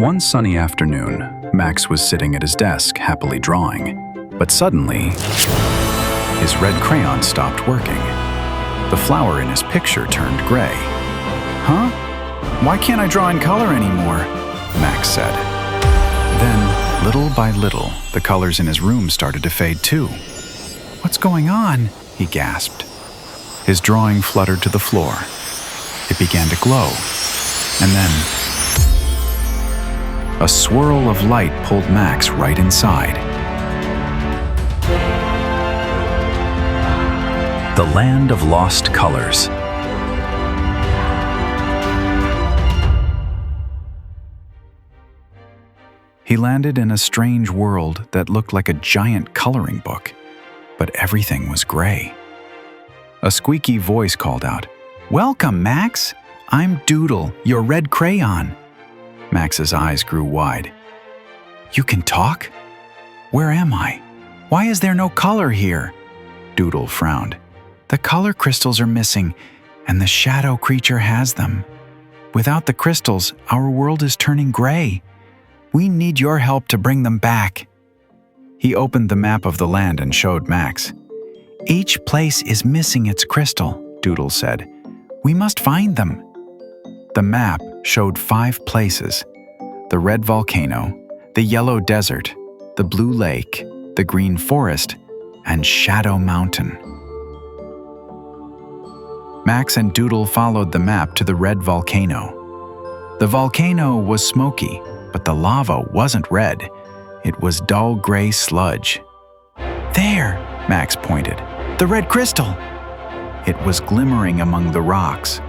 One sunny afternoon, Max was sitting at his desk, happily drawing. But suddenly, his red crayon stopped working. The flower in his picture turned gray. "Huh? Why can't I draw in color anymore?" Max said. Then, little by little, the colors in his room started to fade too. "What's going on?" he gasped. His drawing fluttered to the floor. It began to glow, and then a swirl of light pulled Max right inside. The land of lost colors. He landed in a strange world that looked like a giant coloring book, but everything was gray. A squeaky voice called out, "Welcome, Max! I'm Doodle, your red crayon." Max's eyes grew wide. "You can talk? Where am I? Why is there no color here?" Doodle frowned. "The color crystals are missing, and the shadow creature has them. Without the crystals, our world is turning gray. We need your help to bring them back." He opened the map of the land and showed Max. "Each place is missing its crystal," Doodle said. "We must find them." The map showed 5 places: the Red Volcano, the Yellow Desert, the Blue Lake, the Green Forest, and Shadow Mountain. Max and Doodle followed the map to the Red Volcano. The volcano was smoky, but the lava wasn't red. It was dull gray sludge. "There," Max pointed, "the red crystal." It was glimmering among the rocks,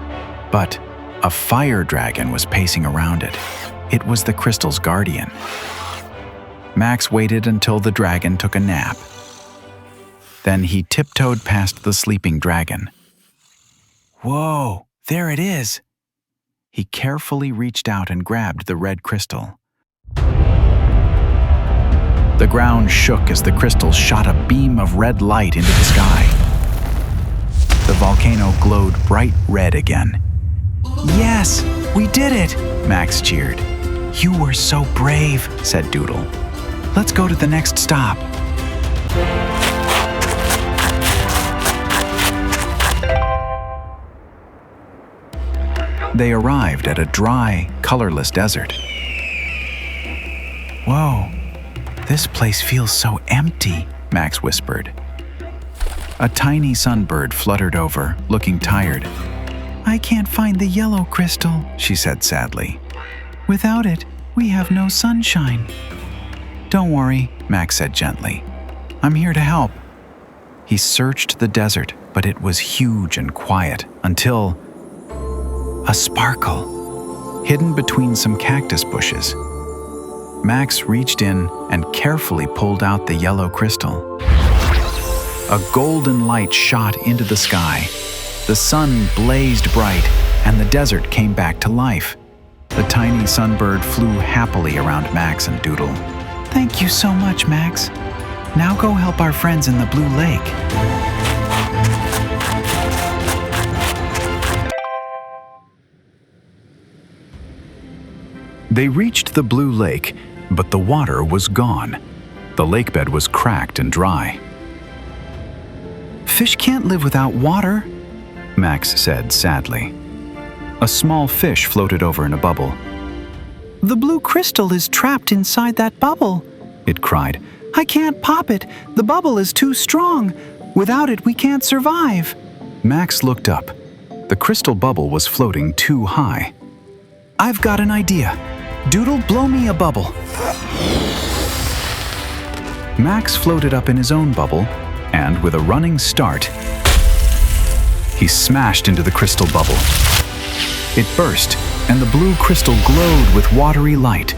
but a fire dragon was pacing around it. It was the crystal's guardian. Max waited until the dragon took a nap. Then he tiptoed past the sleeping dragon. "Whoa, there it is!" He carefully reached out and grabbed the red crystal. The ground shook as the crystal shot a beam of red light into the sky. The volcano glowed bright red again. "Yes, we did it!" Max cheered. "You were so brave," said Doodle. "Let's go to the next stop." They arrived at a dry, colorless desert. "Whoa, this place feels so empty," Max whispered. A tiny sunbird fluttered over, looking tired. "I can't find the yellow crystal," she said sadly. "Without it, we have no sunshine." "Don't worry," Max said gently. "I'm here to help." He searched the desert, but it was huge and quiet until a sparkle, hidden between some cactus bushes. Max reached in and carefully pulled out the yellow crystal. A golden light shot into the sky. The sun blazed bright, and the desert came back to life. The tiny sunbird flew happily around Max and Doodle. "Thank you so much, Max. Now go help our friends in the Blue Lake." They reached the Blue Lake, but the water was gone. The lakebed was cracked and dry. "Fish can't live without water," Max said sadly. A small fish floated over in a bubble. "The blue crystal is trapped inside that bubble," it cried. "I can't pop it. The bubble is too strong. Without it, we can't survive." Max looked up. The crystal bubble was floating too high. "I've got an idea. Doodle, blow me a bubble." Max floated up in his own bubble, and with a running start, he smashed into the crystal bubble. It burst, and the blue crystal glowed with watery light.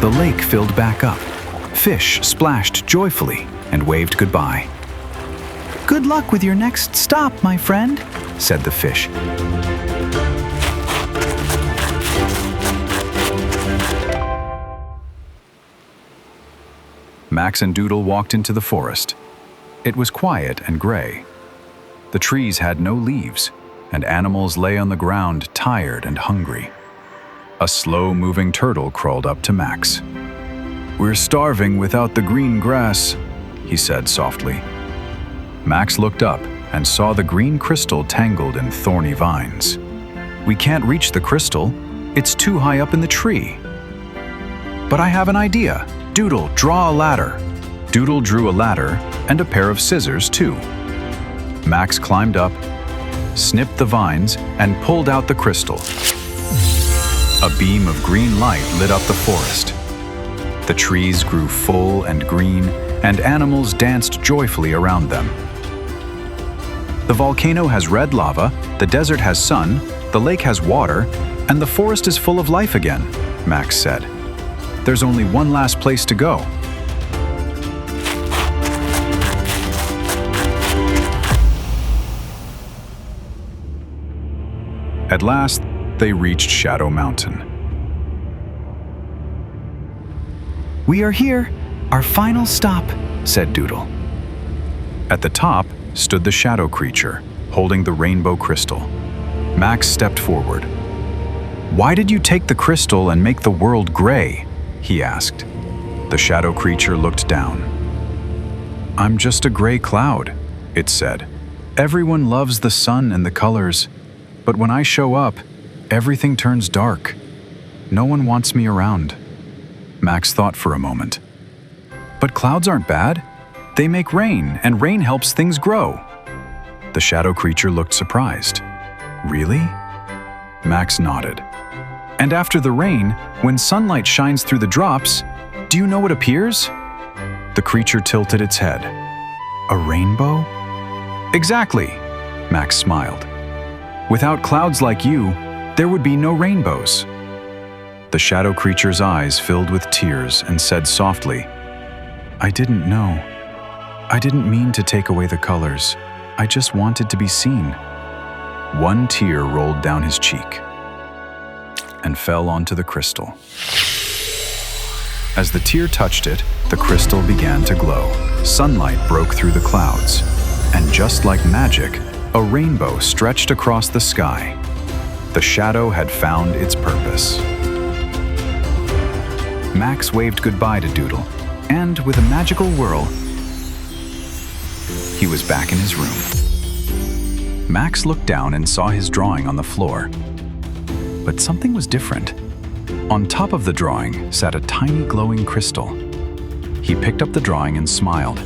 The lake filled back up. Fish splashed joyfully and waved goodbye. "Good luck with your next stop, my friend," said the fish. Max and Doodle walked into the forest. It was quiet and gray. The trees had no leaves, and animals lay on the ground tired and hungry. A slow-moving turtle crawled up to Max. "We're starving without the green grass," he said softly. Max looked up and saw the green crystal tangled in thorny vines. "We can't reach the crystal. It's too high up in the tree." "But I have an idea. Doodle, draw a ladder." Doodle drew a ladder and a pair of scissors, too. Max climbed up, snipped the vines, and pulled out the crystal. A beam of green light lit up the forest. The trees grew full and green, and animals danced joyfully around them. "The volcano has red lava, the desert has sun, the lake has water, and the forest is full of life again," Max said. "There's only one last place to go." At last, they reached Shadow Mountain. "We are here, our final stop," said Doodle. At the top stood the shadow creature, holding the rainbow crystal. Max stepped forward. "Why did you take the crystal and make the world gray?" he asked. The shadow creature looked down. "I'm just a gray cloud," it said. "Everyone loves the sun and the colors, but when I show up, everything turns dark. No one wants me around." Max thought for a moment. "But clouds aren't bad. They make rain, and rain helps things grow." The shadow creature looked surprised. "Really?" Max nodded. "And after the rain, when sunlight shines through the drops, do you know what appears?" The creature tilted its head. "A rainbow?" "Exactly," Max smiled. "Without clouds like you, there would be no rainbows." The shadow creature's eyes filled with tears and said softly, "I didn't know. I didn't mean to take away the colors. I just wanted to be seen." One tear rolled down his cheek and fell onto the crystal. As the tear touched it, the crystal began to glow. Sunlight broke through the clouds, and just like magic, a rainbow stretched across the sky. The shadow had found its purpose. Max waved goodbye to Doodle, and with a magical whirl, he was back in his room. Max looked down and saw his drawing on the floor. But something was different. On top of the drawing sat a tiny glowing crystal. He picked up the drawing and smiled.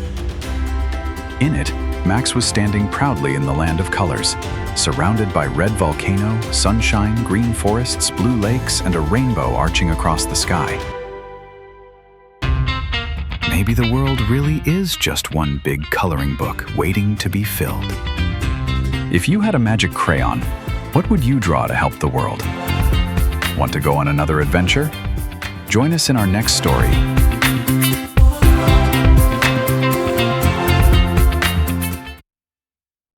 In it, Max was standing proudly in the land of colors, surrounded by red volcano, sunshine, green forests, blue lakes, and a rainbow arching across the sky. Maybe the world really is just one big coloring book waiting to be filled. If you had a magic crayon, what would you draw to help the world? Want to go on another adventure? Join us in our next story